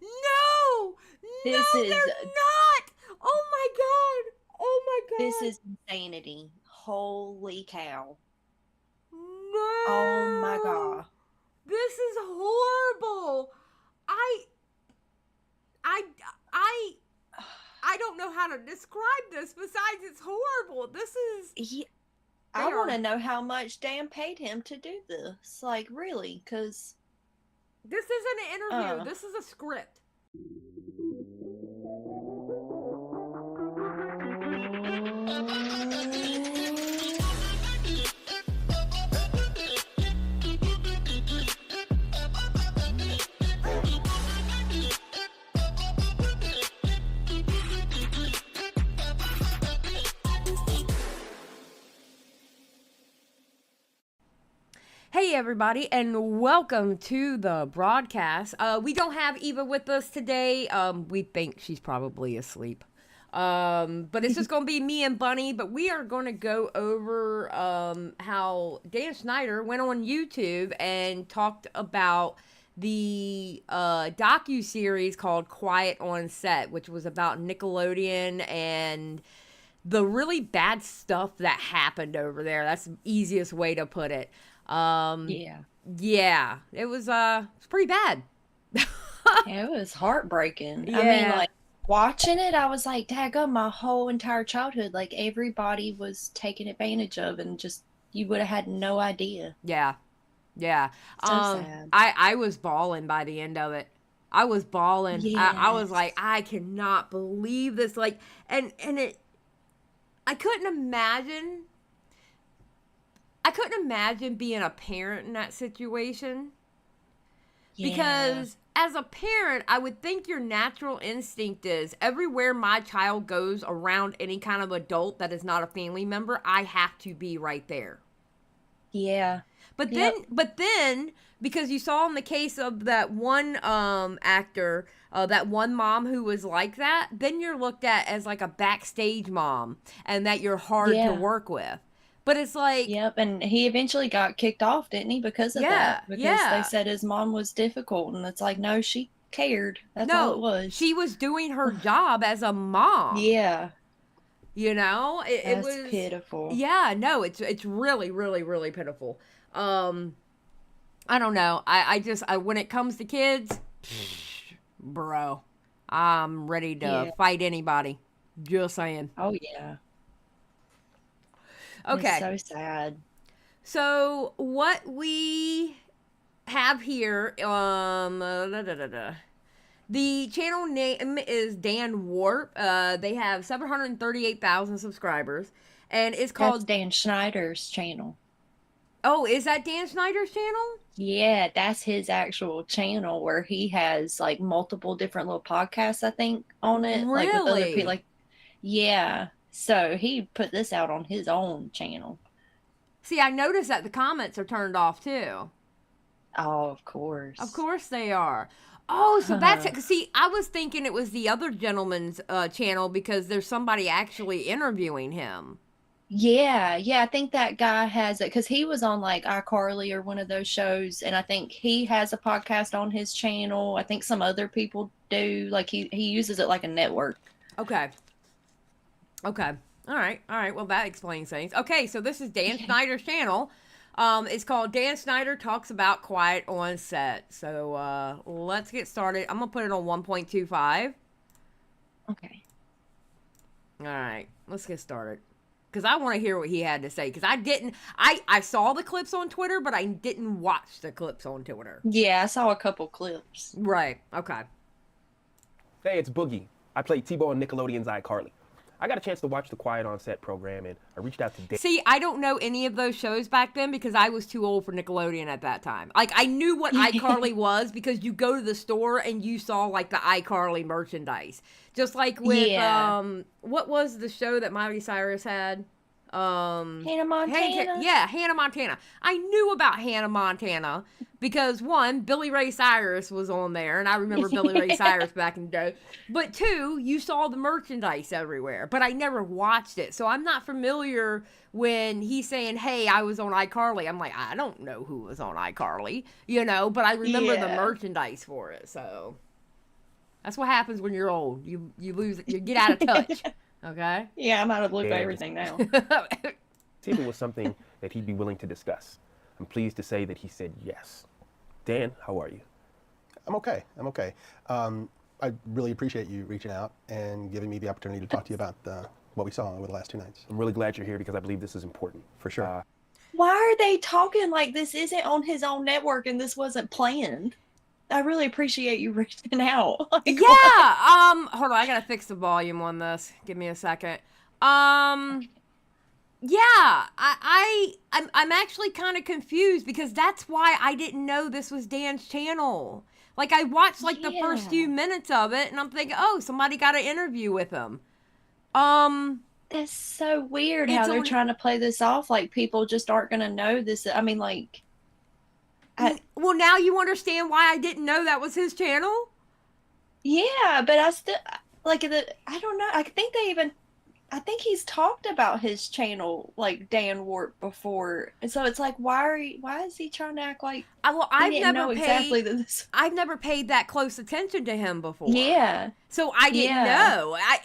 No! This No, is they're not! Oh my god! Oh this my is insanity. Holy cow. god! Oh my No! god. This is horrible! I I I I don't know how to describe this besides it's horrible. This is He, I they want are to know how much Dan paid him to do this. Like, really? Because, this isn't an interview. uh, This is a script. Hey everybody, and welcome to the broadcast. We don't have Eva with us today. We think she's probably asleep. But it's just gonna be me and Bunny. But we are gonna go over how Dan Schneider went on YouTube and talked about the docu-series called Quiet on Set, which was about Nickelodeon and the really bad stuff that happened over there. That's the easiest way to put it. Um, yeah. yeah, it's pretty bad. It was heartbreaking. I mean, Yeah, like, watching it, I was like, daggum, my whole entire childhood, like, everybody was taken advantage of, and just, you would have had no idea. yeah, yeah. So sad. I was bawling by the end of it. I was bawling. I was like, Yes. I cannot believe this. Like, and it, I couldn't imagine. I couldn't imagine being a parent in that situation. Yeah. Because as a parent, I would think your natural instinct is everywhere my child goes around any kind of adult that is not a family member, I have to be right there. Yeah. But then, Yep. but then, because you saw in the case of that one actor, that one mom who was like that, then you're looked at as like a backstage mom, and that you're hard to Yeah. work with. But it's like, Yep. And he eventually got kicked off, didn't he, because of that? yeah, Because they yeah. said his mom was difficult. And it's like, no, she cared. That's all it No, was. she was doing her job as a mom. Yeah. You know, it That's was, pitiful. yeah, no, it's really, really, really pitiful. Um, I don't know. When it comes to kids, bro, I'm ready to Yeah. fight anybody. Just saying. Oh, yeah. It's Okay, so sad. so what we have here, the channel name is Dan Warp. They have 738,000 subscribers, and it's That's called. Dan Schneider's channel. Oh, is that Dan Snyder's channel? Yeah, that's his actual channel where he has like multiple different little podcasts, I think, on it, like with other people. Really? Like, yeah. So he put this out on his own channel. See, I noticed that the comments are turned off too. Oh, of Of course. course they are. Oh, so that's it. See, I was thinking it was the other gentleman's channel because there's somebody actually interviewing him. Yeah, yeah, I think that guy has it because he was on like iCarly or one of those shows, and I think he has a podcast on his channel. I think some other people do. Like he uses it like a network. Okay. Okay. All right. All right. Well, that explains things. Okay, so this is Dan Yeah. Snyder's channel. It's called Dan Snyder Talks About Quiet on Set. So let's get started. I'm gonna put it on 1.25. Okay. All right, let's get started. Because I want to hear what he had to say. Because I didn't, I saw the clips on Twitter, but I didn't watch the clips on Twitter. Yeah, I saw a couple clips. Right. Okay. Hey, it's Boogie. I play T-Bo on Nickelodeon's iCarly. I got a chance to watch the Quiet on Set program, and I reached out to Dave. See, I don't know any of those shows back then because I was too old for Nickelodeon at that time. Like, I knew what iCarly was because you go to the store and you saw, like, the iCarly merchandise. Just like with, Yeah. what was the show that Miley Cyrus had? Hannah Montana. Yeah, Hannah Montana. I knew about Hannah Montana because one, Billy Ray Cyrus was on there, and I remember Billy Ray Cyrus back in the day. But two, you saw the merchandise everywhere, but I never watched it, so I'm not familiar when he's saying, "Hey, I was on iCarly." I'm like, I don't know who was on iCarly, but I remember the Yeah. merchandise for it. So That's what happens when you're old. You lose, you get out of touch. Okay? Yeah, I'm out of loop Yeah. everything now. See if it was something that he'd be willing to discuss. I'm pleased to say that he said yes. Dan, how are you? I'm okay. I really appreciate you reaching out and giving me the opportunity to talk to you about what we saw over the last 2 nights. I'm really glad you're here because I believe this is important. For sure. Why are they talking like this isn't on his own network and this wasn't planned? I really appreciate you reaching out. Like, Yeah. what? Hold on. I gotta fix the volume on this. Give me a second. Yeah. I'm actually kind of confused because that's why I didn't know this was Dan's channel. Like, I watched like the first few minutes of it, and I'm thinking, oh, somebody got an interview with him. That's so weird how they're trying to play this off like people just aren't going to know this. I mean, like... well, now you understand why I didn't know that was his channel? Yeah, but I still... Like, I don't know. I think he's talked about his channel, like Dan Warp, before. And so it's like, why is he trying to act like I've never paid that close attention to him before. Yeah. So I didn't know. I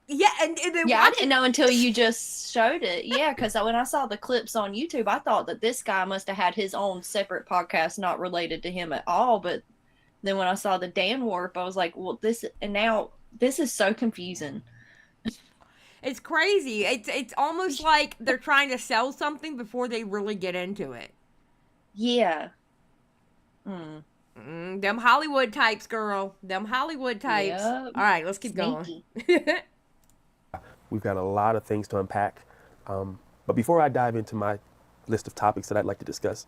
didn't know until you just showed it. Yeah, because when I saw the clips on YouTube, I thought that this guy must have had his own separate podcast not related to him at all. But then when I saw the Dan Warp, I was like, well, this is so confusing. It's crazy. It's almost like they're trying to sell something before they really get into it. Yeah. Them Hollywood types, girl. Them Hollywood types. Yep. All right, let's keep going. We've got a lot of things to unpack. But before I dive into my list of topics that I'd like to discuss,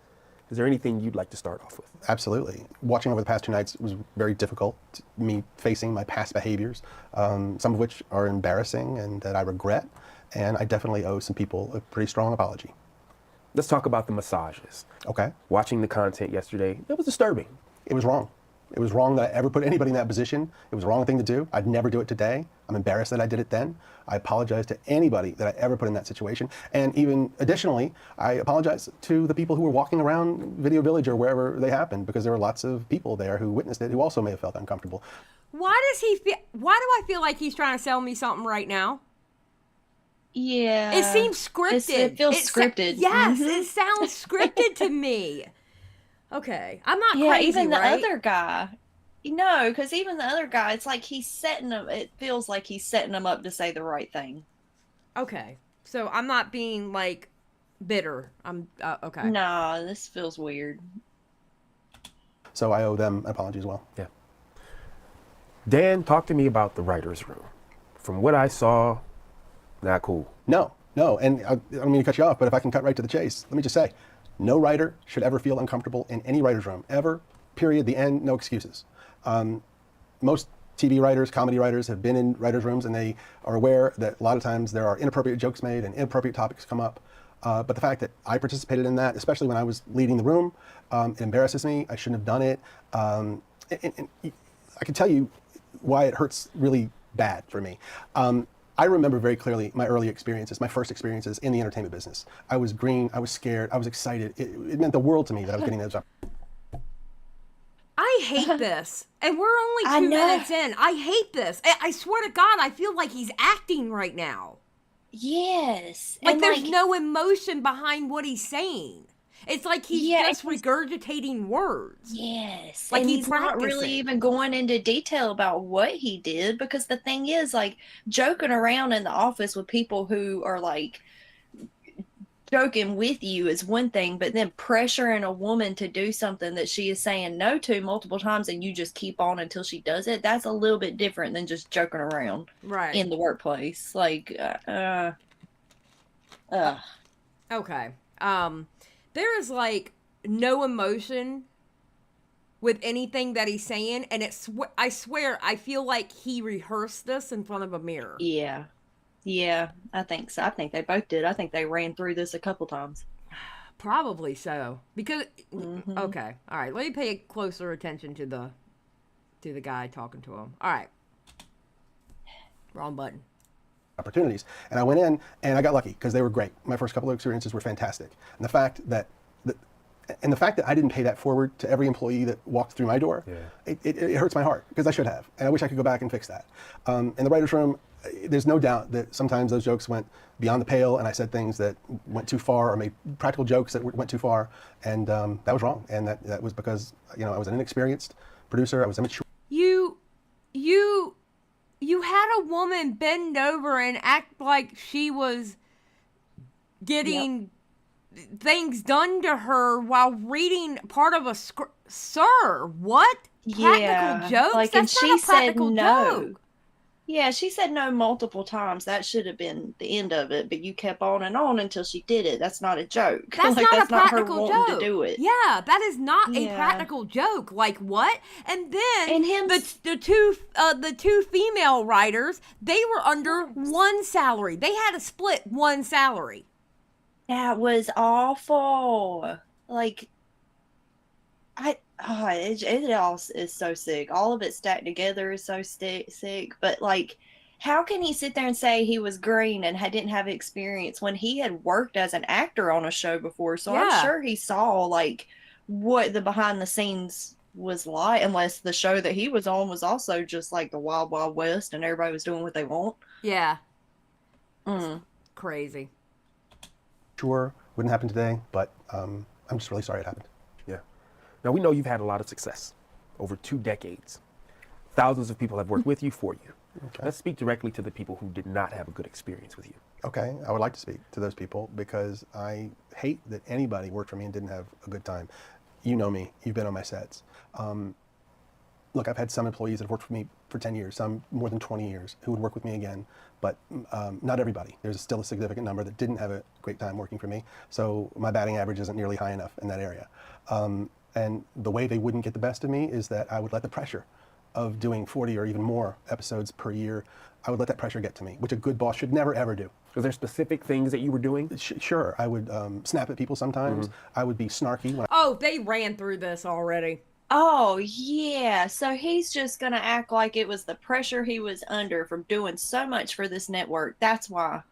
is there anything you'd like to start off with? Absolutely. Watching over the past 2 nights was very difficult. Me facing my past behaviors, some of which are embarrassing and that I regret. And I definitely owe some people a pretty strong apology. Let's talk about the massages. Okay. Watching the content yesterday, it was disturbing. It was wrong. It was wrong that I ever put anybody in that position. It was the wrong thing to do. I'd never do it today. I'm embarrassed that I did it then. I apologize to anybody that I ever put in that situation. And even additionally, I apologize to the people who were walking around Video Village or wherever they happened, because there were lots of people there who witnessed it who also may have felt uncomfortable. Why do I feel like he's trying to sell me something right now? Yeah. It seems scripted. It feels scripted. Yes, it sounds scripted to me. Okay, I'm not crazy, even the right? other guy. No, because even the other guy, it's like he's setting them. It feels like he's setting them up to say the right thing. Okay, so I'm not being like bitter. I'm okay. No, this feels weird. So I owe them an apology as well. Yeah. Dan, talk to me about the writer's room. From what I saw, not cool. No, and I don't mean to cut you off, but if I can cut right to the chase, let me just say, no writer should ever feel uncomfortable in any writer's room, ever, period, the end, no excuses. Most TV writers, comedy writers have been in writers' rooms, and they are aware that a lot of times there are inappropriate jokes made and inappropriate topics come up. But the fact that I participated in that, especially when I was leading the room, it embarrasses me. I shouldn't have done it. And I can tell you why it hurts really bad for me. I remember very clearly my early experiences, my first experiences in the entertainment business. I was green, I was scared, I was excited. It meant the world to me that I was getting those up. I hate this. And we're only 2 minutes in. I hate this. I swear to God, I feel like he's acting right now. Yes. Like there's no emotion behind what he's saying. It's like he's just regurgitating words. Yes. Like and he's not really even going into detail about what he did, because the thing is, like, joking around in the office with people who are like joking with you is one thing, but then pressuring a woman to do something that she is saying no to multiple times and you just keep on until she does it, that's a little bit different than just joking around in the workplace. Like, okay. There is like no emotion with anything that he's saying, and I swear I feel like he rehearsed this in front of a mirror. Yeah, I think so. I think they both did. I think they ran through this a couple times. Probably so. Because okay, all right. Let me pay closer attention to the guy talking to him. All right. Wrong button. Opportunities. And I went in and I got lucky because they were great. My first couple of experiences were fantastic. And the fact that And the fact that I didn't pay that forward to every employee that walked through my door, it hurts my heart, because I should have. And I wish I could go back and fix that. In the writer's room, there's no doubt that sometimes those jokes went beyond the pale, and I said things that went too far, or made practical jokes that went too far, and that was wrong. And that was because, I was an inexperienced producer. I was immature. You had a woman bend over and act like she was getting things done to her while reading part of a script. Sir, what? Practical jokes? Like, That's and not she a practical said no. joke. Yeah, she said no multiple times. That should have been the end of it, but you kept on and on until she did it. That's not a joke. That's like, not that's a not her practical wanting joke. to do it. Yeah, that is not a Yeah. practical joke. Like, what? And then And him- the two female writers, they were under one salary. They had to split one salary. That was awful. Like, it all is so sick. All of it stacked together is so sick. But like, how can he sit there and say he was green and didn't have experience when he had worked as an actor on a show before? So Yeah. I'm sure he saw like what the behind the scenes was like, unless the show that he was on was also just like the Wild Wild West and everybody was doing what they want. Yeah. Mm. Crazy. Sure, wouldn't happen today, but I'm just really sorry it happened. Yeah. Now, we know you've had a lot of success over 2 decades. Thousands of people have worked with you, for you. Okay. Let's speak directly to the people who did not have a good experience with you. Okay, I would like to speak to those people, because I hate that anybody worked for me and didn't have a good time. You know me, you've been on my sets. Look, I've had some employees that have worked for me for 10 years, some more than 20 years, who would work with me again, but not everybody. There's still a significant number that didn't have a great time working for me, so my batting average isn't nearly high enough in that area. And the way they wouldn't get the best of me is that I would let the pressure of doing 40 or even more episodes per year, I would let that pressure get to me, which a good boss should never, ever do. Was there specific things that you were doing? Sure, I would snap at people sometimes. I would be snarky. When Oh, they ran through this already. Oh, yeah. So he's just going to act like it was the pressure he was under from doing so much for this network. That's why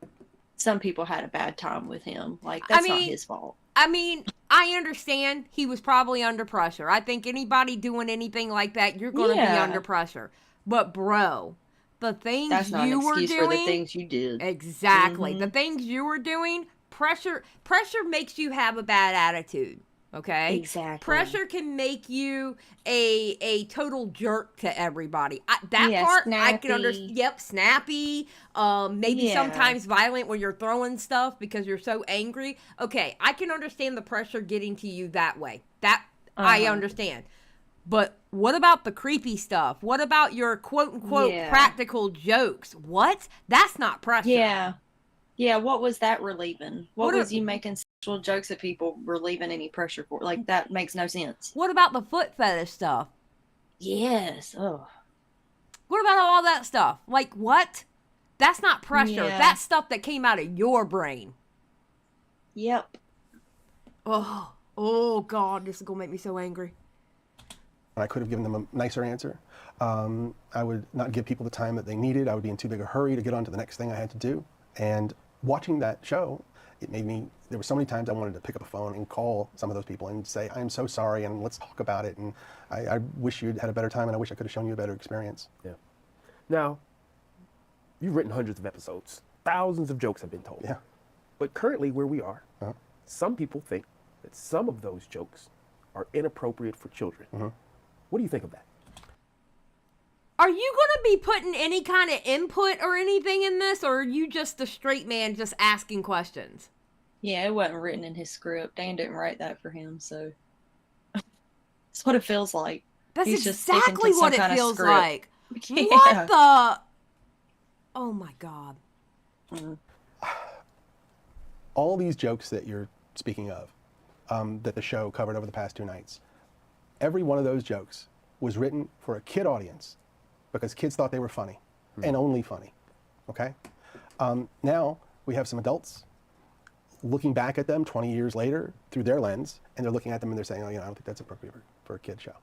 some people had a bad time with him. Like, that's not his fault. I mean, I understand he was probably under pressure. I think anybody doing anything like that, you're going to be under pressure. But, bro, the things That's not you an were excuse doing. for the things you did. Exactly. The things you were doing, pressure makes you have a bad attitude. Okay. Exactly. Pressure can make you a total jerk to everybody. That Yeah, part I can snappy. understand. Yep, snappy. Maybe sometimes violent when you're throwing stuff because you're so angry. Okay, I can understand the pressure getting to you that way. That I understand. But what about the creepy stuff? What about your quote unquote practical jokes? What? That's not pressure. Yeah. Yeah, what was that relieving? What was you making sexual jokes at people relieving any pressure for? Like, that makes no sense. What about the foot fetish stuff? Yes. Oh. What about all that stuff? Like, what? That's not pressure. Yeah. That's stuff that came out of your brain. Yep. Oh, God, this is going to make me so angry. I could have given them a nicer answer. I would not give people the time that they needed. I would be in too big a hurry to get on to the next thing I had to do. And watching that show, it made me, there were so many times I wanted to pick up a phone and call some of those people and say, I'm so sorry, and let's talk about it. And I wish you'd had a better time, and I wish I could have shown you a better experience. Yeah. Now, you've written hundreds of episodes. Thousands of jokes have been told. Yeah. But currently, where we are, some people think that some of those jokes are inappropriate for children. What do you think of that? Are you going to be putting any kind of input or anything in this, or are you just a straight man just asking questions? Yeah, it wasn't written in his script. Dan didn't write that for him, so that's what it feels like. That's He's just sticking exactly to some what it kind of feels script. like. Yeah. What the? Oh, my God. All these jokes that you're speaking of, that the show covered over the past 2 nights, every one of those jokes was written for a kid audience because kids thought they were funny and only funny, okay? Now we have some adults looking back at them 20 years later through their lens, and they're looking at them and they're saying, oh, I don't think that's appropriate for a kid show.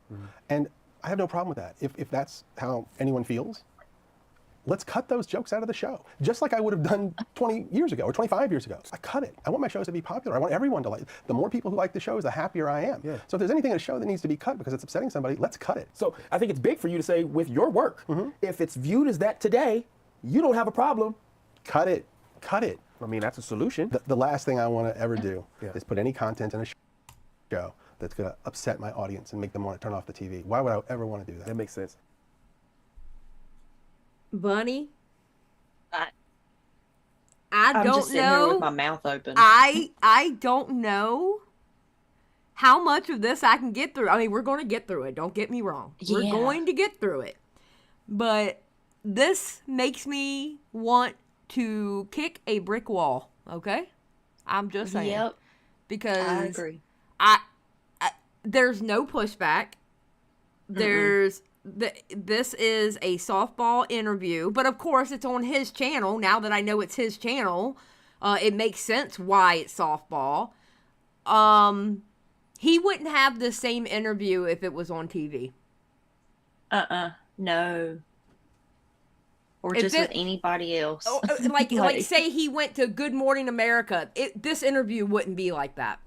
And I have no problem with that. If that's how anyone feels, let's cut those jokes out of the show. Just like I would have done 20 years ago or 25 years ago. I cut it. I want my shows to be popular. I want everyone to like. The more people who like the shows, the happier I am. Yeah. So if there's anything in a show that needs to be cut because it's upsetting somebody, let's cut it. So I think it's big for you to say with your work, if it's viewed as that today, you don't have a problem. Cut it. Cut it. I mean, that's a solution. The last thing I want to ever do Yeah. is put any content in a show that's going to upset my audience and make them want to turn off the TV. Why would I ever want to do that? That makes sense. Bunny, I'm I just don't sitting here know. with my mouth open. I don't know how much of this I can get through. I mean, we're going to get through it. Don't get me wrong. We're Yeah. going to get through it. But this makes me want to kick a brick wall, okay? I'm just saying. Yep, Because I agree. there's no pushback. This is a softball interview, but of course it's on his channel. Now that I know it's his channel, it makes sense why it's softball. He wouldn't have the same interview if it was on TV. No. Or If just it- with anybody else. Like say he went to Good Morning America. This interview wouldn't be like that.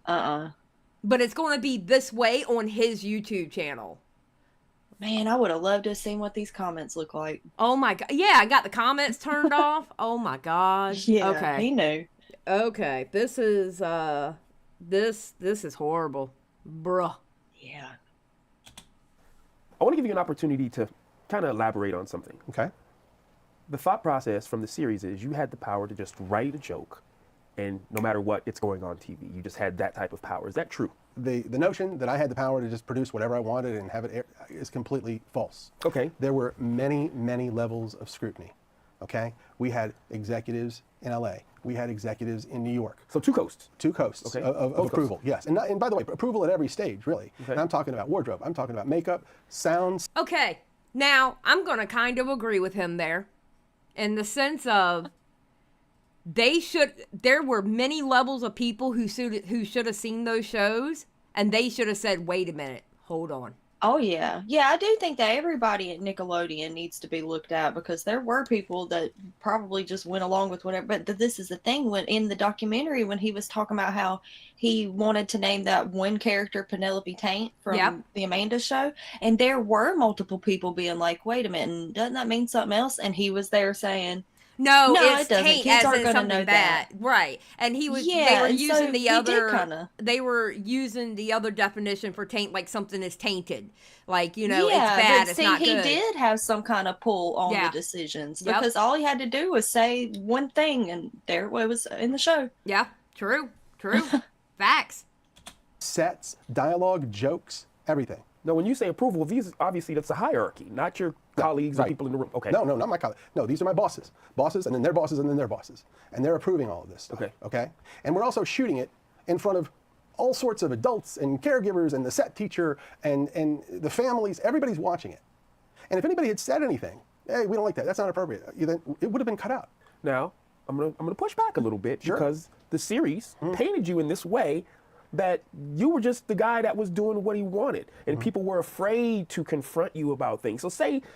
But it's going to be this way on his YouTube channel. Man, I would have loved to have seen what these comments look like. Oh my god! Yeah, I got the comments turned off. Oh my god! Yeah, Okay. he knew. Okay. This is this is horrible, bruh. Yeah. I want to give you an opportunity to kind of elaborate on something. Okay? The thought process from the series is you had the power to just write a joke, and no matter what, it's going on TV. You just had that type of power. Is that true? The notion that I had the power to just produce whatever I wanted and have it air is completely false. Okay. There were many, many levels of scrutiny. Okay? We had executives in LA. We had executives in New York. So two coasts. Two coasts Okay. of Both approval. Yes. And by the way, approval at every stage, really. Okay. And I'm talking about wardrobe. I'm talking about makeup, sound. Okay. Now I'm gonna kind of agree with him there, in the sense of there were many levels of people who should have seen those shows, and they should have said, wait a minute, hold on. Oh, yeah. Yeah, I do think that everybody at Nickelodeon needs to be looked at, because there were people that probably just went along with whatever. But this is the thing, when in the documentary, when he was talking about how he wanted to name that one character Penelope Taint from Yep. the Amanda show, and there were multiple people being like, wait a minute, doesn't that mean something else? And he was there saying, No, No, it's it doesn't. taint Kids as aren't in gonna something know bad, that. right? And they Yeah, were and so using the he did other. kinda. They were using the other definition for taint, like something is tainted, like it's yeah, bad, but it's see, not he good. did have some kind of pull on Yeah. the decisions, Yep. because all he had to do was say one thing, and there it was in the show. Yeah, true, facts. Sets, dialogue, jokes, everything. Now, when you say approval, obviously that's a hierarchy, not your colleagues or right. people in the room. Okay. No, not my colleagues. No, these are my bosses. Bosses, and then their bosses, and then their bosses. And they're approving all of this stuff. Okay. Okay? And we're also shooting it in front of all sorts of adults and caregivers and the set teacher and the families. Everybody's watching it. And if anybody had said anything, hey, we don't like that, that's not appropriate, then it would have been cut out. Now, I'm gonna push back a little bit Sure. because the series painted you in this way that you were just the guy that was doing what he wanted, and people were afraid to confront you about things. So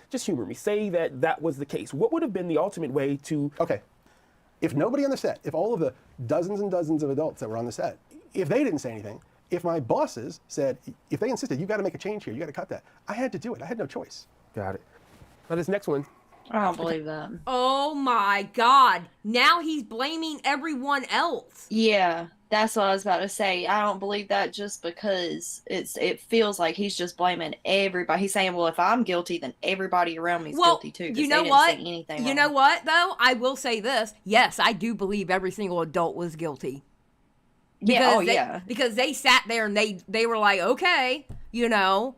just humor me, say that was the case. What would have been the ultimate way to... Okay. If nobody on the set, if all of the dozens and dozens of adults that were on the set, if they didn't say anything, if my bosses said, if they insisted, you got to make a change here, you got to cut that, I had to do it. I had no choice. Got it. Now this next one, I don't believe that. Oh my God! Now he's blaming everyone else. Yeah, that's what I was about to say. I don't believe that, just because it feels like he's just blaming everybody. He's saying, well, if I'm guilty, then everybody around me is guilty too. 'cause you know they didn't what? say anything You wrong. know what, though? I will say this. Yes, I do believe every single adult was guilty. Yeah. Oh, they, yeah. Because they sat there and they were like, okay, Yeah,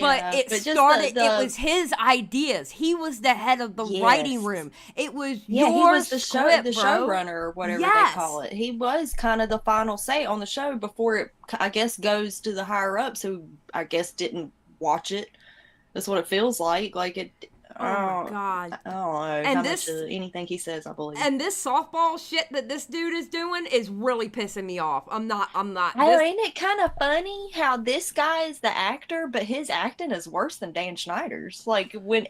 but it but just started, the- it was his ideas. He was the head of the writing Yes. room. It was Yeah, your he was the script, bro. showrunner or whatever Yes. they call it. He was kind of the final say on the show before it, I guess, goes to the higher ups, who I guess didn't watch it. That's what it feels like. Like it. Oh my God. I don't know. And how this- much of anything he says, I believe. And this softball shit that this dude is doing is really pissing me off. I'm not. Oh, This, ain't it kind of funny how this guy is the actor, but his acting is worse than Dan Schneider's? Like, when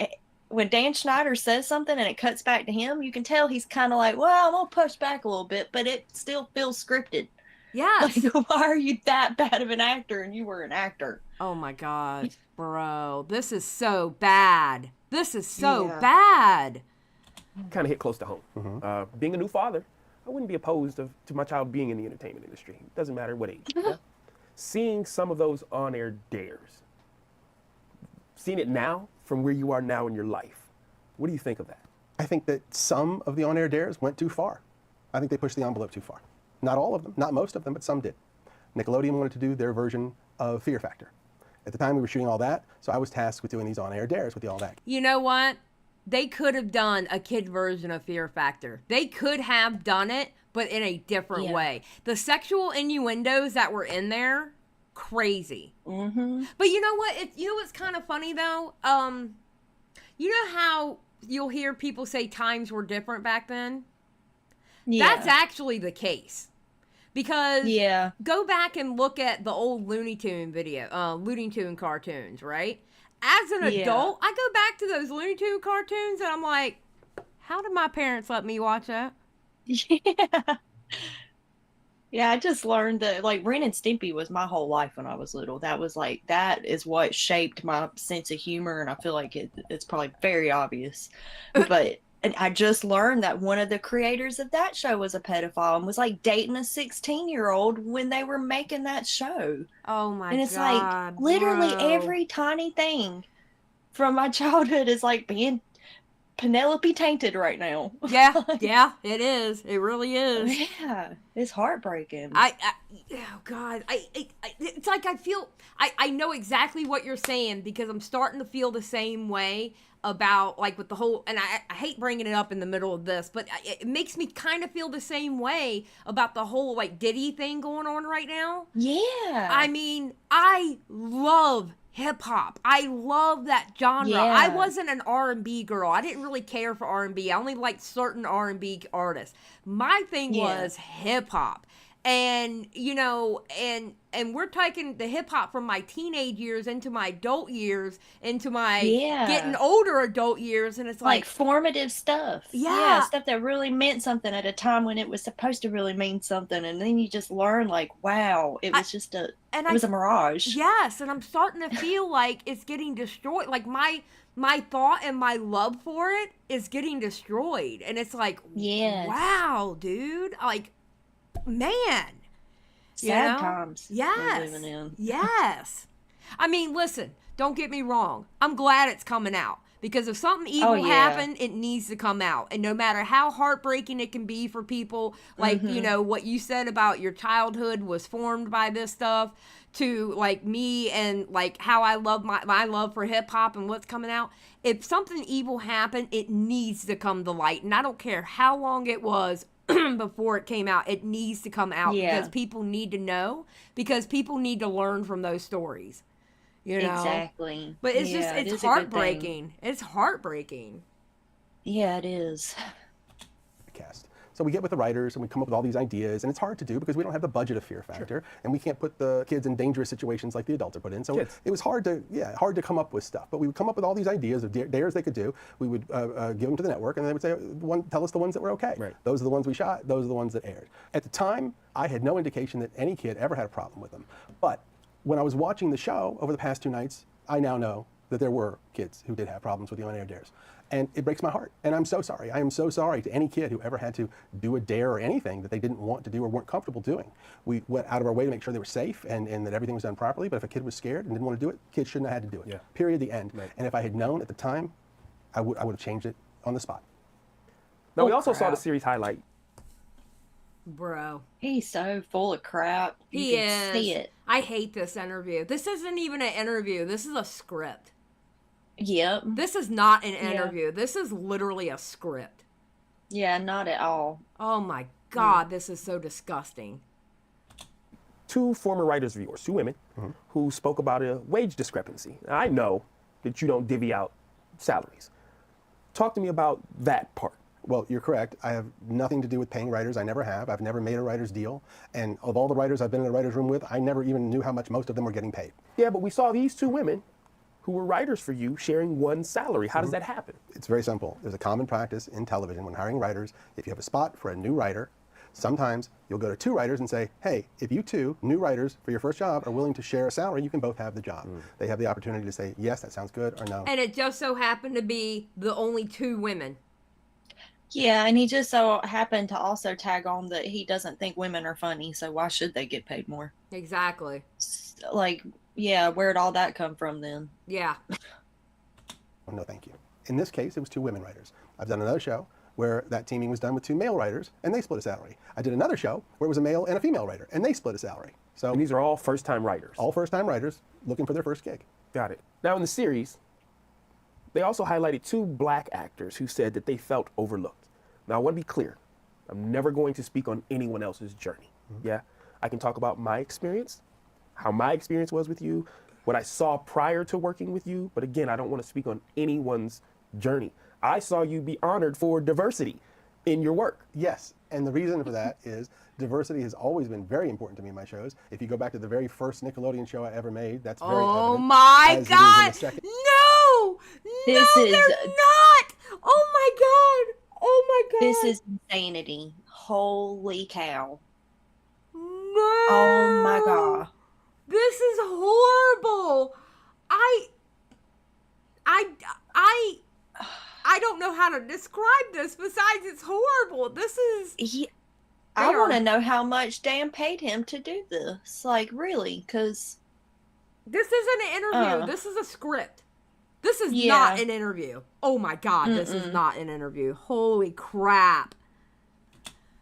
when Dan Schneider says something and it cuts back to him, you can tell he's kind of like, well, I'm gonna push back a little bit, but it still feels scripted. Yes. Like, why are you that bad of an actor and you were an actor? Oh my God, bro. This is so bad. This is so Yeah. bad. Kind of hit close to home. Being a new father, I wouldn't be opposed to my child being in the entertainment industry. It doesn't matter what age. Yeah? Seeing some of those on-air dares, seeing it now from where you are now in your life, what do you think of that? I think that some of the on-air dares went too far. I think they pushed the envelope too far. Not all of them, not most of them, but some did. Nickelodeon wanted to do their version of Fear Factor. At the time, we were shooting all that, so I was tasked with doing these on-air dares with the all that. You know what? They could have done a kid version of Fear Factor. They could have done it, but in a different way. The sexual innuendos that were in there, crazy. Mm-hmm. But you know what? You know what's kind of funny though? You know how you'll hear people say times were different back then? Yeah. That's actually the case. Because go back and look at the old Looney Tune Looney Tune cartoons, right? As an adult, I go back to those Looney Tune cartoons and I'm like, how did my parents let me watch that? Yeah. Yeah, I just learned that, like, Ren and Stimpy was my whole life when I was little. That was like, that is what shaped my sense of humor, and I feel like it's probably very obvious. But and I just learned that one of the creators of that show was a pedophile and was like dating a 16-year-old when they were making that show. Oh my God. And it's like literally every tiny thing from my childhood is like being Penelope tainted right now. Yeah, yeah, it is. It really is. Yeah, it's heartbreaking. Oh God, it's like I know exactly what you're saying because I'm starting to feel the same way about like with the whole, and I hate bringing it up in the middle of this, but it makes me kind of feel the same way about the whole like Diddy thing going on right now. Yeah. I mean, I love hip hop. I love that genre. Yeah. I wasn't an R&B girl. I didn't really care for R&B. I only liked certain R&B artists. My thing was hip hop. And, you know, and we're taking the hip hop from my teenage years into my adult years, into my getting older adult years. And it's like formative stuff. Yeah. Stuff that really meant something at a time when it was supposed to really mean something. And then you just learn like, wow, it was just it was a mirage. Yes. And I'm starting to feel like it's getting destroyed. Like my thought and my love for it is getting destroyed. And it's like, wow, dude, like, man, sad times. Yes, we're living in. Yes. I mean, listen, don't get me wrong. I'm glad it's coming out because if something evil happened, it needs to come out. And no matter how heartbreaking it can be for people, like you know what you said about your childhood was formed by this stuff, to like me and like how I love my love for hip hop and what's coming out. If something evil happened, it needs to come to light, and I don't care how long it was before it came out. It needs to come out because people need to know, because people need to learn from those stories, you know. Exactly. But it's just it's heartbreaking. It's heartbreaking. Yeah, it is. Cast. So we get with the writers and we come up with all these ideas, and it's hard to do because we don't have the budget of Fear Factor, and we can't put the kids in dangerous situations like the adults are put in. So it was hard to come up with stuff. But we would come up with all these ideas of dares they could do. We would give them to the network, and they would say, tell us the ones that were okay. Right. Those are the ones we shot. Those are the ones that aired. At the time, I had no indication that any kid ever had a problem with them. But when I was watching the show over the past 2 nights, I now know that there were kids who did have problems with the on-air dares. And it breaks my heart. And I'm so sorry. I am so sorry to any kid who ever had to do a dare or anything that they didn't want to do or weren't comfortable doing. We went out of our way to make sure they were safe and that everything was done properly. But if a kid was scared and didn't want to do it, kids shouldn't have had to do it. Yeah. Period, the end. Right. And if I had known at the time, I would have changed it on the spot. Now, we also saw the series highlight. Bro. He's so full of crap. He is. See it. I hate this interview. This isn't even an interview. This is a script. Yep. This is not an interview. This is literally a script. Yeah, not at all. Oh my God, this is so disgusting. 2 former writers of yours, 2 women, who spoke about a wage discrepancy. Now, I know that you don't divvy out salaries. Talk to me about that part. Well, you're correct. I have nothing to do with paying writers. I never have. I've never made a writer's deal. And of all the writers I've been in a writer's room with, I never even knew how much most of them were getting paid. Yeah, but we saw these 2 women who were writers for you sharing one salary. How does that happen? It's very simple. There's a common practice in television when hiring writers. If you have a spot for a new writer, sometimes you'll go to two writers and say, hey, if you two new writers for your first job are willing to share a salary, you can both have the job. They have the opportunity to say, yes, that sounds good, or no. And it just so happened to be the only two women. Yeah, and he just so happened to also tag on that he doesn't think women are funny, so why should they get paid more? Exactly. Like, yeah, where'd all that come from then? Yeah. Oh, no, thank you. In this case, it was two women writers. I've done another show where that teaming was done with two male writers, and they split a salary. I did another show where it was a male and a female writer, and they split a salary. So And these are all first-time writers. all first-time writers looking for their first gig. Got it. Now, in the series, they also highlighted two black actors who said that they felt overlooked. Now, I want to be clear. I'm never going to speak on anyone else's journey. Yeah? I can talk about my experience, how my experience was with you, what I saw prior to working with you. But again, I don't want to speak on anyone's journey. I saw you be honored for diversity in your work. Yes, and the reason for that is diversity has always been very important to me in my shows. If you go back to the very first Nickelodeon show I ever made, that's very Oh evident, my as it is in the God! second- No! This No, is- they're not! Oh my God! Oh my God! This is insanity. Holy cow. No! Oh my God. This is horrible. I don't know how to describe this besides it's horrible. This is I They want to are- know how much Dan paid him to do this. Like, really? Because, this isn't an interview. This is a script. This is not an interview. Oh my God, this is not an interview. Holy crap.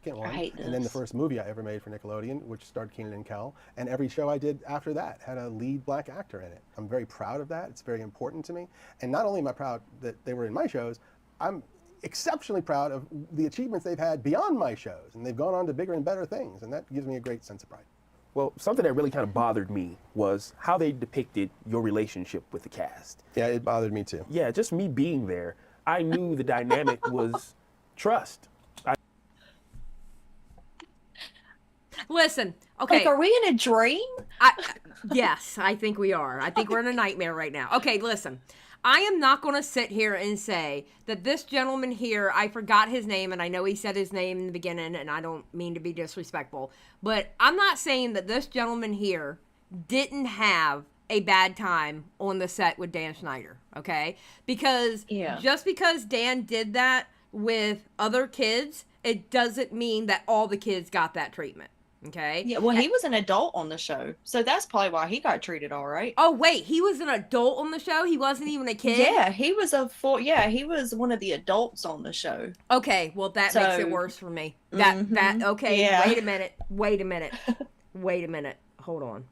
Second one, I hate and then the this. first movie I ever made for Nickelodeon, which starred Kenan and Kel, and every show I did after that had a lead black actor in it. I'm very proud of that. It's very important to me. And not only am I proud that they were in my shows, I'm exceptionally proud of the achievements they've had beyond my shows, and they've gone on to bigger and better things, and that gives me a great sense of pride. Well, something that really kind of bothered me was how they depicted your relationship with the cast. Yeah, it bothered me too. Yeah, just me being there, I knew the dynamic was trust. Listen, okay. like, are we in a dream? Yes, I think we are. I think we're in a nightmare right now. Okay, listen. I am not going to sit here and say that this gentleman here, I forgot his name, and I know he said his name in the beginning, and I don't mean to be disrespectful, but I'm not saying that this gentleman here didn't have a bad time on the set with Dan Schneider, okay? Because just because Dan did that with other kids, it doesn't mean that all the kids got that treatment. Okay. Yeah, well, he was an adult on the show, so that's probably why he got treated all right. Oh wait, he was an adult on the show. He wasn't even a kid. Yeah, he was he was one of the adults on the show. Okay, well that makes it worse for me. That okay. Yeah. Wait a minute. Hold on.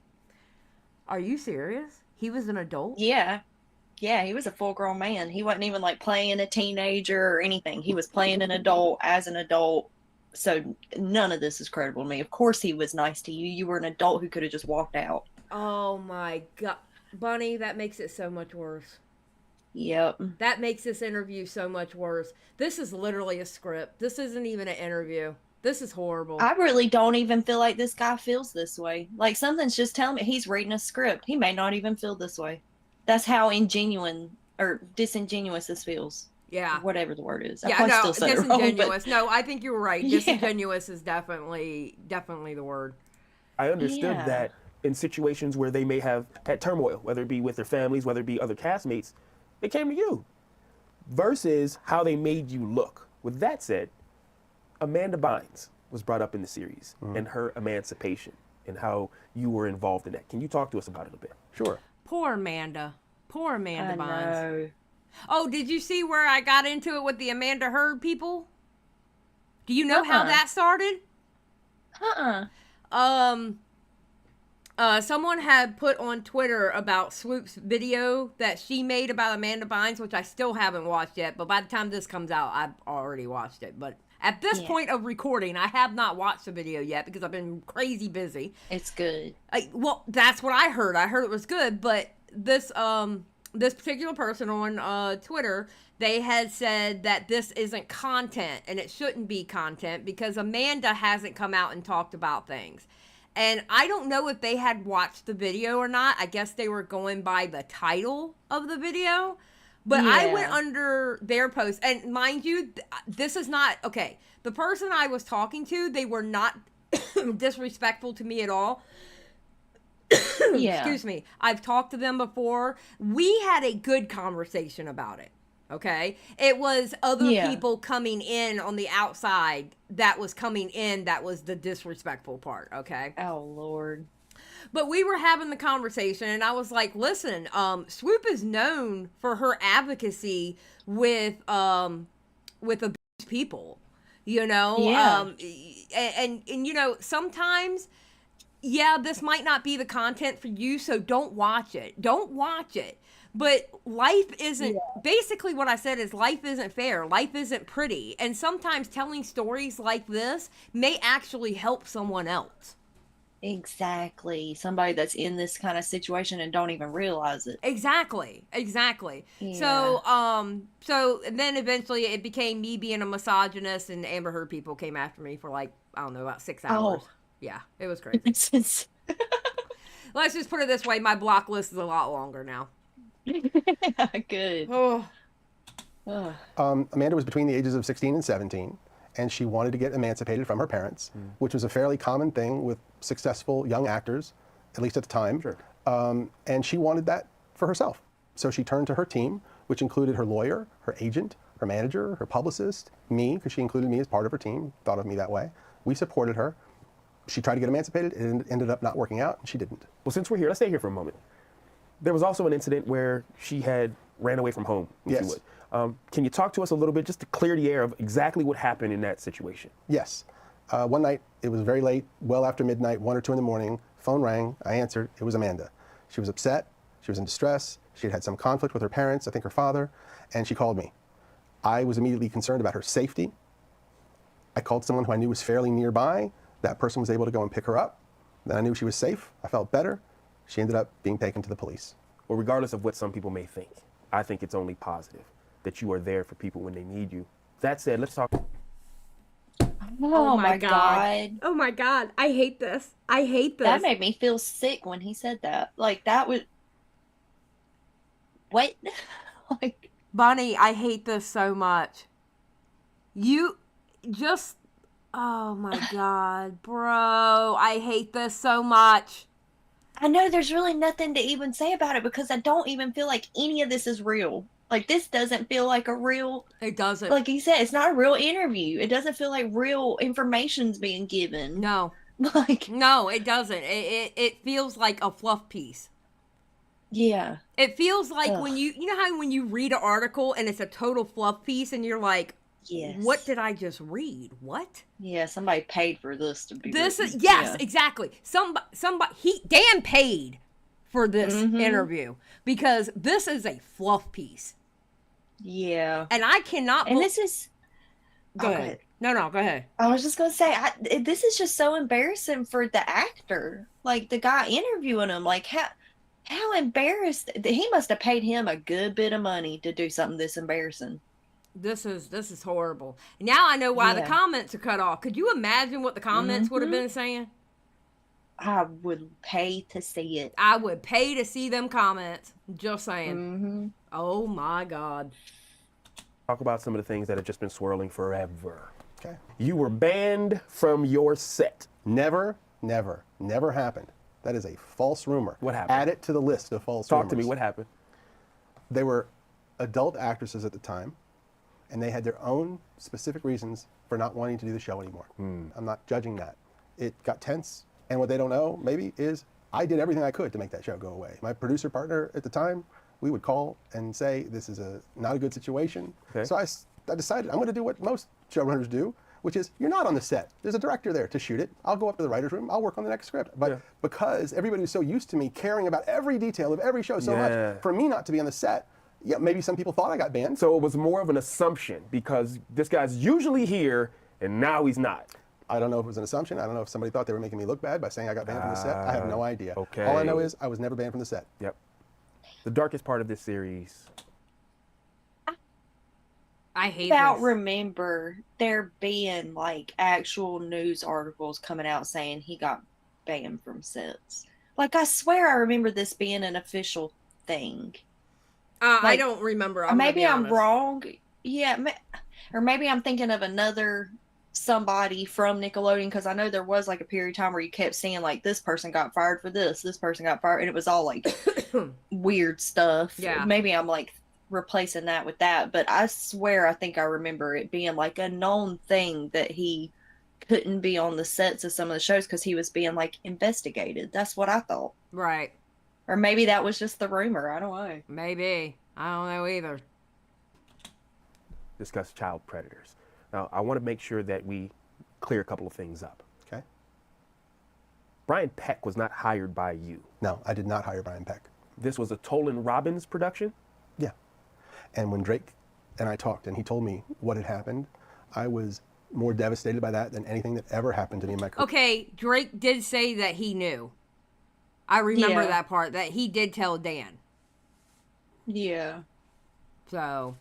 Are you serious? He was an adult? Yeah, he was a full-grown man. He wasn't even like playing a teenager or anything. He was playing an adult as an adult. So none of this is credible to me. Of course he was nice to you. You were an adult who could have just walked out. Oh my God, Bunny, that makes it so much worse. Yep. That makes this interview so much worse. This is literally a script. This isn't even an interview. This is horrible. I really don't even feel like this guy feels this way. Like, something's just telling me he's reading a script. He may not even feel this way. That's how disingenuous this feels. Yeah. Whatever the word is. I Yeah, probably no, still said it wrong, but disingenuous. No, I think you were right. Yeah. Disingenuous is definitely the word. I understood Yeah. that in situations where they may have had turmoil, whether it be with their families, whether it be other castmates, they came to you versus how they made you look. With that said, Amanda Bynes was brought up in the series and her emancipation and how you were involved in that. Can you talk to us about it a bit? Sure. Poor Amanda Bynes. know. Oh, did you see where I got into it with the Amanda Heard people? Do you know how that started? Someone had put on Twitter about Swoop's video that she made about Amanda Bynes, which I still haven't watched yet, but by the time this comes out, I've already watched it. But at this point of recording, I have not watched the video yet because I've been crazy busy. It's good. Well, that's what I heard. I heard it was good, but this particular person on Twitter, they had said that this isn't content and it shouldn't be content because Amanda hasn't come out and talked about things. And I don't know if they had watched the video or not. I guess they were going by the title of the video. But I went under their post. And mind you, this is not... Okay, the person I was talking to, they were not disrespectful to me at all. Excuse me. I've talked to them before. We had a good conversation about it. Okay? It was other people coming in on the outside that was coming in that was the disrespectful part. Okay? Oh, Lord. But we were having the conversation, and I was like, listen, Swoop is known for her advocacy with abused people, you know? Yeah. And you know, sometimes, yeah, this might not be the content for you, so don't watch it. Don't watch it. But life isn't, basically what I said is life isn't fair. Life isn't pretty. And sometimes telling stories like this may actually help someone else. Exactly. Somebody that's in this kind of situation and don't even realize it. Exactly. Yeah. So then eventually it became me being a misogynist, and Amber Heard people came after me for like, I don't know, about 6 hours. Oh. Yeah, it was crazy. Let's just put it this way, my block list is a lot longer now. Good. Oh. Amanda was between the ages of 16 and 17, and she wanted to get emancipated from her parents, which was a fairly common thing with successful young actors, at least at the time. Sure. And she wanted that for herself. So she turned to her team, which included her lawyer, her agent, her manager, her publicist, me, because she included me as part of her team, thought of me that way. We supported her. She tried to get emancipated. It ended up not working out, and she didn't. Well, since we're here, let's stay here for a moment. There was also an incident where she had ran away from home, if you would. Can you talk to us a little bit just to clear the air of exactly what happened in that situation? Yes. One night, it was very late, well after midnight, 1 or 2 in the morning, phone rang, I answered, it was Amanda. She was upset, she was in distress, she had had some conflict with her parents, I think her father, and she called me. I was immediately concerned about her safety. I called someone who I knew was fairly nearby. That person was able to go and pick her up. Then I knew she was safe, I felt better. She ended up being taken to the police. Well, regardless of what some people may think, I think it's only positive that you are there for people when they need you. That said, let's talk. Oh my God. Oh my God. I hate this. I hate this. That made me feel sick when he said that. Like, that was... What? Like... Bunny, I hate this so much. You just... Oh my God, bro. I hate this so much. I know there's really nothing to even say about it because I don't even feel like any of this is real. Like, this doesn't feel like a real... It doesn't. Like you said, it's not a real interview. It doesn't feel like real information's being given. No. Like... No, it doesn't. It feels like a fluff piece. Yeah. It feels like when you know how when you read an article and it's a total fluff piece and you're like, yes, what did I just read? What? Yeah, somebody paid for this to be this written. Is yes, exactly. Somebody Dan paid for this interview because this is a fluff piece. Yeah. And I cannot And this is Go ahead. No, go ahead. I was just going to say this is just so embarrassing for the actor. Like the guy interviewing him, like how embarrassed. He must have paid him a good bit of money to do something this embarrassing. This is horrible. Now I know why the comments are cut off. Could you imagine what the comments would have been saying? I would pay to see it. I would pay to see them comments. Just saying. Oh my God. Talk about some of the things that have just been swirling forever. Okay. You were banned from your set. Never happened. That is a false rumor. What happened? Add it to the list of false rumors. Talk to me. What happened? They were adult actresses at the time, and they had their own specific reasons for not wanting to do the show anymore. I'm not judging that. It got tense, and what they don't know, maybe, is I did everything I could to make that show go away. My producer partner at the time, we would call and say, this is not a good situation. Okay. So I decided I'm going to do what most showrunners do, which is you're not on the set. There's a director there to shoot it. I'll go up to the writer's room. I'll work on the next script. But because everybody was so used to me caring about every detail of every show so much, for me not to be on the set, maybe some people thought I got banned. So it was more of an assumption because this guy's usually here and now he's not. I don't know if it was an assumption. I don't know if somebody thought they were making me look bad by saying I got banned from the set. I have no idea. Okay. All I know is I was never banned from the set. Yep. The darkest part of this series. I hate About this. remember there being like actual news articles coming out saying he got banned from sets. Like, I swear I remember this being an official thing. I don't remember. Maybe I'm wrong. Yeah, or maybe I'm thinking of another somebody from Nickelodeon, because I know there was like a period of time where you kept seeing like this person got fired for this person got fired, and it was all like weird stuff. Yeah. Maybe I'm like replacing that with that, but I swear I think I remember it being like a known thing that he couldn't be on the sets of some of the shows because he was being like investigated. That's what I thought. Right. Or maybe that was just the rumor. I don't know. Maybe. I don't know either. Discuss child predators. Now, I want to make sure that we clear a couple of things up. Okay. Brian Peck was not hired by you. No, I did not hire Brian Peck. This was a Tolan Robbins production? Yeah. And when Drake and I talked and he told me what had happened, I was more devastated by that than anything that ever happened to me in my career. Okay, Drake did say that he knew. I remember Yeah. that part, that he did tell Dan. Yeah. So.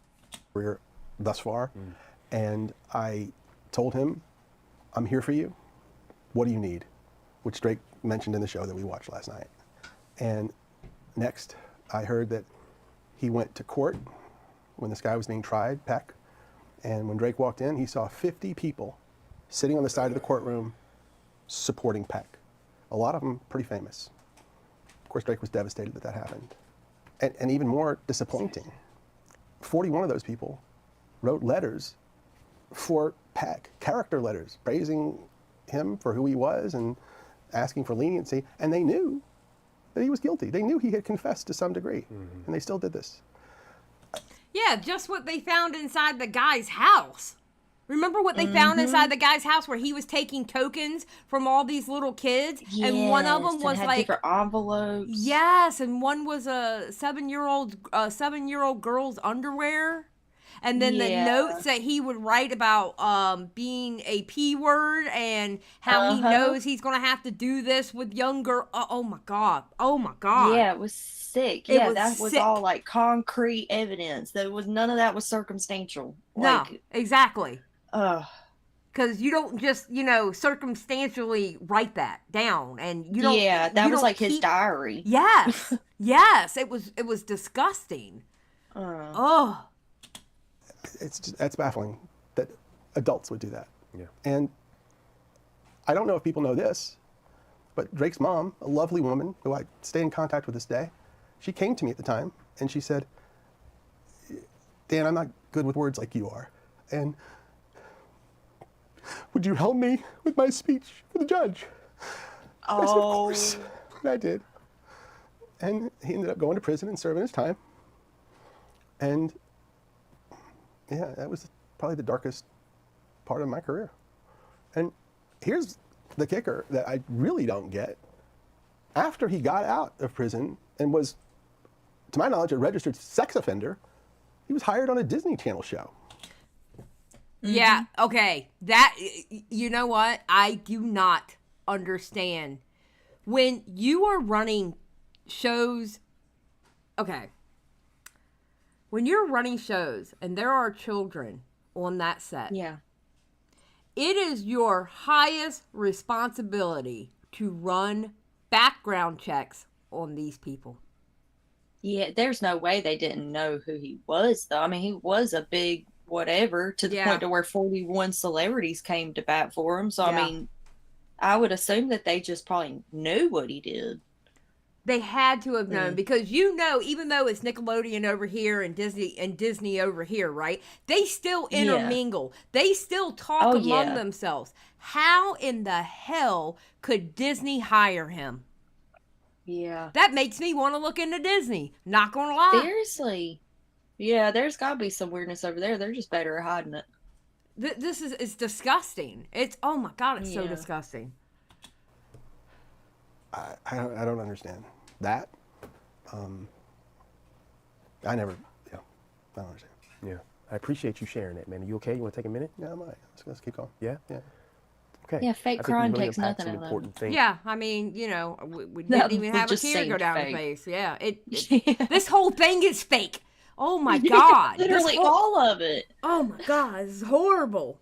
Career thus far. And I told him, I'm here for you. What do you need? Which Drake mentioned in the show that we watched last night. And next, I heard that he went to court when this guy was being tried, Peck. And when Drake walked in, he saw 50 people sitting on the side of the courtroom supporting Peck. A lot of them pretty famous. Of course, Drake was devastated that that happened. And even more disappointing, 41 of those people wrote letters for Peck, character letters, praising him for who he was and asking for leniency. And they knew that he was guilty. They knew he had confessed to some degree. And they still did this. Yeah, just what they found inside the guy's house. Remember what they found inside the guy's house where he was taking tokens from all these little kids? And one of them was had like different envelopes. Yes, and one was a 7-year-old girl's underwear. And then the notes that he would write about being a P word and how he knows he's going to have to do this with young girl. Oh my God. Oh my God. Yeah, it was sick. It Yeah, was that was sick. all like concrete evidence. There was none of that was circumstantial. No, exactly. Ugh. Because you don't just, circumstantially write that down. And you don't. Yeah, that you was don't like his keep- diary. Yes. Yes. It was disgusting. Oh. That's baffling that adults would do that. Yeah. And I don't know if people know this, but Drake's mom, a lovely woman who I stay in contact with this day, she came to me at the time and she said, Dan, I'm not good with words like you are. And would you help me with my speech for the judge? I said, of course. And I did. And he ended up going to prison and serving his time. And yeah, that was probably the darkest part of my career. And here's the kicker that I really don't get. After he got out of prison and was, to my knowledge, a registered sex offender, he was hired on a Disney Channel show. Yeah, okay. That, you know what? I do not understand. When you are running shows, okay. When you're running shows and there are children on that set, Yeah. it is your highest responsibility to run background checks on these people. Yeah, there's no way they didn't know who he was, though. I mean, he was a big whatever to the point to where 41 celebrities came to bat for him. So, Yeah. I mean, I would assume that they just probably knew what he did. They had to have known because even though it's Nickelodeon over here and Disney over here, right? They still intermingle. They still talk among themselves. How in the hell could Disney hire him? Yeah. That makes me want to look into Disney. Not gonna lie. Seriously. Yeah, there's got to be some weirdness over there. They're just better at hiding it. This is disgusting. It's, oh my God, it's so Yeah. disgusting. I don't understand that. I don't understand. Yeah. I appreciate you sharing that, man. Are you okay? You want to take a minute? Yeah, I'm all right. Let's keep going. Yeah? Yeah. Okay. Yeah, fake I think we crime really takes unpacked nothing some out of them. important things. Yeah, I mean, we That didn't even would have a just tear go seem down fake. the face. Yeah, Yeah. this whole thing is fake. Oh my God. Literally all of it. Oh my God, this is horrible.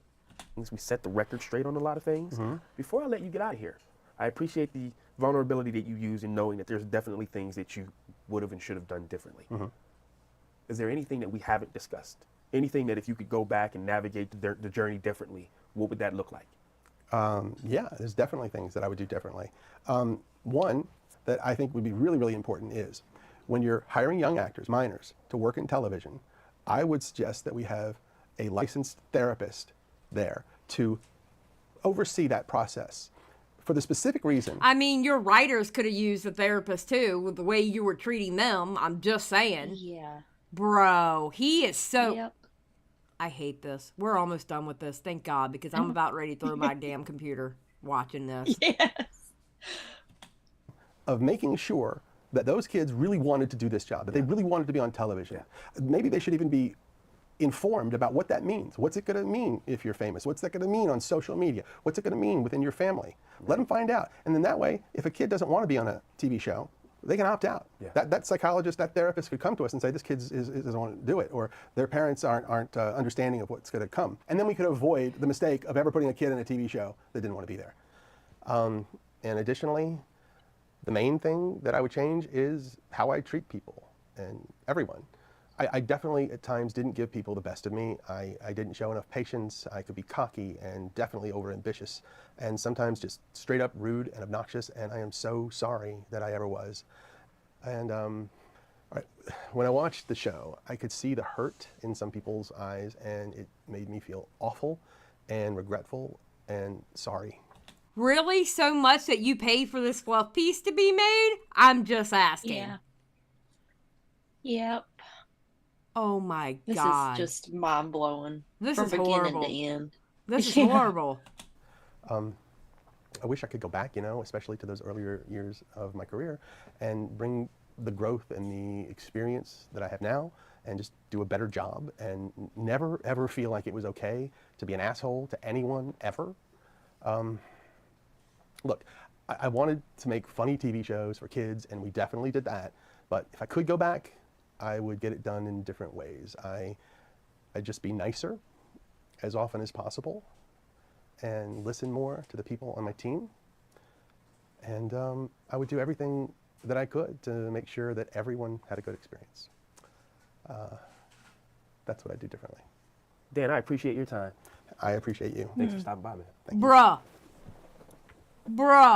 As we set the record straight on a lot of things, before I let you get out of here, I appreciate the vulnerability that you use in knowing that there's definitely things that you would have and should have done differently. Is there anything that we haven't discussed? Anything that if you could go back and navigate the journey differently, what would that look like? Yeah, there's definitely things that I would do differently. One that I think would be really, really important is when you're hiring young actors, minors, to work in television, I would suggest that we have a licensed therapist there to oversee that process for the specific reason. I mean, your writers could have used a therapist too with the way you were treating them. I'm just saying. Yeah. Bro, he is so... Yep. I hate this. We're almost done with this. Thank God, because I'm about ready to throw my damn computer watching this. Yes. Of making sure that those kids really wanted to do this job, that they really wanted to be on television. Maybe they should even be informed about what that means. What's it going to mean if you're famous? What's that going to mean on social media? What's it going to mean within your family? Let them find out. And then that way, if a kid doesn't want to be on a TV show, they can opt out. That psychologist, that therapist could come to us and say, this kid doesn't want to do it, or their parents aren't understanding of what's going to come. And then we could avoid the mistake of ever putting a kid in a TV show that didn't want to be there. And additionally, the main thing that I would change is how I treat people and everyone. I definitely at times didn't give people the best of me. I didn't show enough patience. I could be cocky and definitely overambitious, and sometimes just straight up rude and obnoxious, and I am so sorry that I ever was. And when I watched the show, I could see the hurt in some people's eyes, and it made me feel awful and regretful and sorry. Really? So much that you paid for this fluff piece to be made? I'm just asking. Yeah. Yep. Oh my This God. is just mind blowing. This from is beginning horrible. to end. This is Yeah. horrible. I wish I could go back, especially to those earlier years of my career, and bring the growth and the experience that I have now and just do a better job and never, ever feel like it was okay to be an asshole to anyone, ever. Look, I wanted to make funny TV shows for kids, and we definitely did that. But if I could go back, I would get it done in different ways. I'd just be nicer as often as possible and listen more to the people on my team. And I would do everything that I could to make sure that everyone had a good experience. That's what I do differently. Dan, I appreciate your time. I appreciate you. Thanks for stopping by, man. Bruh.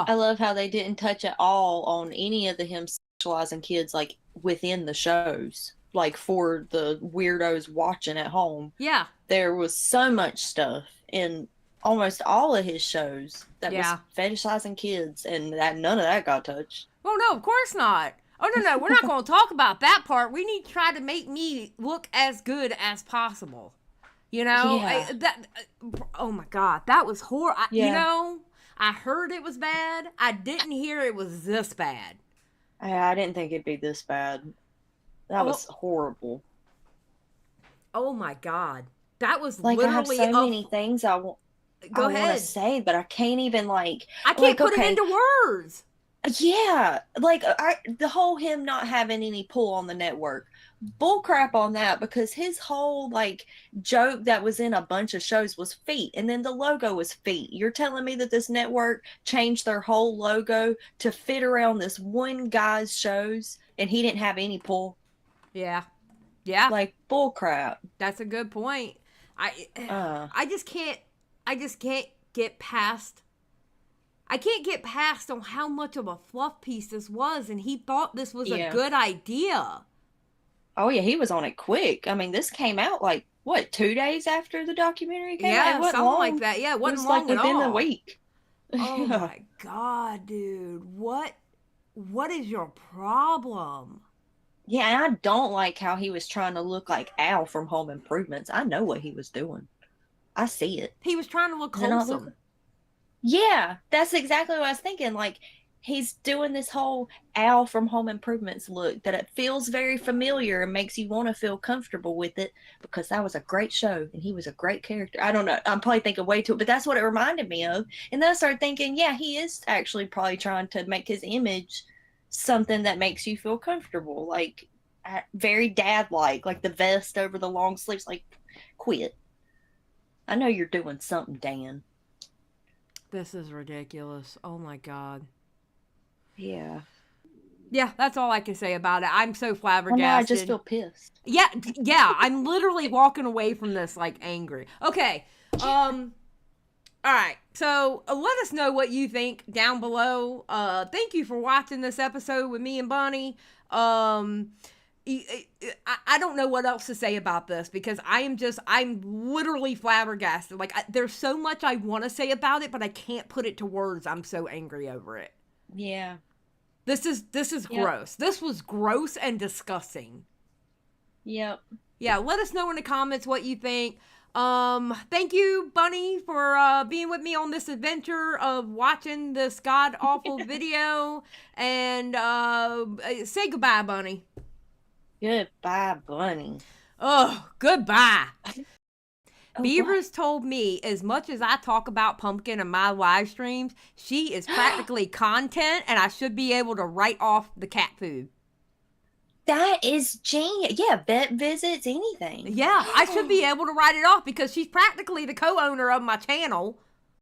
I love how they didn't touch at all on any of the him sexualizing kids, like within the shows, like for the weirdos watching at home. Yeah. There was so much stuff in almost all of his shows that was fetishizing kids, and that none of that got touched. Well, no, of course not. Oh, no, we're not going to talk about that part. We need to try to make me look as good as possible. Yeah. Oh my God, that was horrible. Yeah. I heard it was bad. I didn't hear it was this bad. I didn't think it'd be this bad. That was horrible. Oh my God. That was Like, literally... I have so many things I want to say, but I can't even, I can't put them into words. Yeah. The whole him not having any pull on the network. Bullcrap on that, because his whole, joke that was in a bunch of shows was feet, and then the logo was feet. You're telling me that this network changed their whole logo to fit around this one guy's shows, and he didn't have any pull? Yeah. Bullcrap. That's a good point. I just can't get past... I can't get past on how much of a fluff piece this was, and he thought this was a good idea. Oh, yeah, he was on it quick. I mean, this came out, 2 days after the documentary came out? Yeah, something like that. Yeah, it wasn't long at all. Within a week. Oh, my God, dude. What is your problem? Yeah, and I don't like how he was trying to look like Al from Home Improvements. I know what he was doing. I see it. He was trying to look wholesome. Yeah, that's exactly what I was thinking. He's doing this whole Al from Home Improvements look that it feels very familiar and makes you want to feel comfortable with it, because that was a great show and he was a great character. I don't know. I'm probably thinking way too, but that's what it reminded me of. And then I started thinking, yeah, he is actually probably trying to make his image something that makes you feel comfortable, very dad-like the vest over the long sleeves. Quit. I know you're doing something, Dan. This is ridiculous. Oh my God. Yeah. Yeah, that's all I can say about it. I'm so Well, flabbergasted. now I just feel pissed. Yeah, I'm literally walking away from this like angry. Okay. All right. So let us know what you think down below. Thank you for watching this episode with me and Bunny. I don't know what else to say about this because I'm literally flabbergasted. Like there's so much I want to say about it, but I can't put it to words. I'm so angry over it. Yeah. This is gross. This was gross and disgusting. Yep. Yeah, let us know in the comments what you think. Thank you, Bunny, for being with me on this adventure of watching this god-awful video. And say goodbye, Bunny. Goodbye, Bunny. Oh, goodbye. Oh, Beavers told me as much as I talk about Pumpkin in my live streams, she is practically content, and I should be able to write off the cat food. That is genius. Yeah, vet visits, anything. Yeah, I should be able to write it off because she's practically the co-owner of my channel.